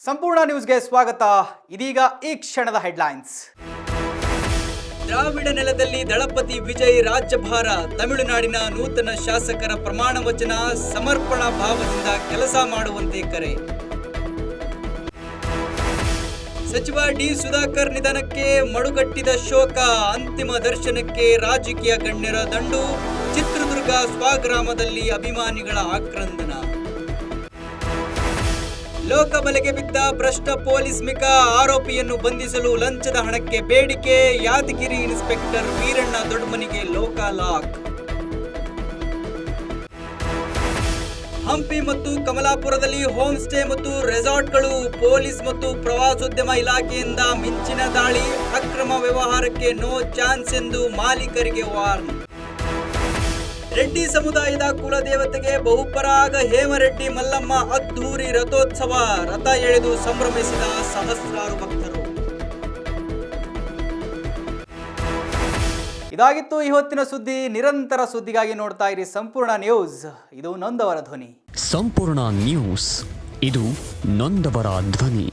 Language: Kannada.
ಸಂಪೂರ್ಣ ನ್ಯೂಸ್ಗೆ ಸ್ವಾಗತ. ಇದೀಗ ಈ ಕ್ಷಣದ ಹೆಡ್ಲೈನ್ಸ್. ದ್ರಾವಿಡ ನೆಲದಲ್ಲಿ ದಳಪತಿ ವಿಜಯ್ ರಾಜ್ಯಭಾರ. ತಮಿಳುನಾಡಿನ ನೂತನ ಶಾಸಕರ ಪ್ರಮಾಣ ವಚನ. ಸಮರ್ಪಣಾ ಭಾವದಿಂದ ಕೆಲಸ ಮಾಡುವಂತೆ ಕರೆ. ಸಚಿವ ಡಿ ಸುಧಾಕರ್ ನಿಧನಕ್ಕೆ ಮಡುಗಟ್ಟಿದ ಶೋಕ. ಅಂತಿಮ ದರ್ಶನಕ್ಕೆ ರಾಜಕೀಯ ಗಣ್ಯರ ದಂಡು. ಚಿತ್ರದುರ್ಗ ಸ್ವಗ್ರಾಮದಲ್ಲಿ ಅಭಿಮಾನಿಗಳ ಆಕ್ರಂದನ. ಲೋಕಬಲೆಗೆ ಬಿದ್ದ ಭ್ರಷ್ಟ ಪೊಲೀಸ್ ಮಿಕಾ. ಆರೋಪಿಯನ್ನು ಬಂಧಿಸಲು ಲಂಚದ ಹಣಕ್ಕೆ ಬೇಡಿಕೆ. ಯಾದಗಿರಿ ಇನ್ಸ್ಪೆಕ್ಟರ್ ವೀರಣ್ಣ ದೊಡ್ಡಮನಿಗೆ ಲೋಕಾಲಾಕ್. ಹಂಪಿ ಮತ್ತು ಕಮಲಾಪುರದಲ್ಲಿ ಹೋಮ್ ಸ್ಟೇ ಮತ್ತು ರೆಸಾರ್ಟ್ಗಳು. ಪೊಲೀಸ್ ಮತ್ತು ಪ್ರವಾಸೋದ್ಯಮ ಇಲಾಖೆಯಿಂದ ಮಿಂಚಿನ ದಾಳಿ. ಅಕ್ರಮ ವ್ಯವಹಾರಕ್ಕೆ ನೋ ಚಾನ್ಸ್ ಎಂದು ಮಾಲೀಕರಿಗೆ ವಾರ್ನ್. ರೆಡ್ಡಿ ಸಮುದಾಯದ ಕುಲದೇವತೆಗೆ ಬಹುಪರಾಗ ಹೇಮರೆಡ್ಡಿ ಮಲ್ಲಮ್ಮ ಅದ್ಧೂರಿ ರಥೋತ್ಸವ. ರಥ ಎಳೆದು ಸಂಭ್ರಮಿಸಿದ ಸಹಸ್ರಾರು ಭಕ್ತರು. ಇದಾಗಿತ್ತು ಇವತ್ತಿನ ಸುದ್ದಿ. ನಿರಂತರ ಸುದ್ದಿಗಾಗಿ ನೋಡ್ತಾ ಇರಿ ಸಂಪೂರ್ಣ ನ್ಯೂಸ್. ಇದು ನೊಂದವರ ಧ್ವನಿ. ಸಂಪೂರ್ಣ ನ್ಯೂಸ್, ಇದು ನೊಂದವರ ಧ್ವನಿ.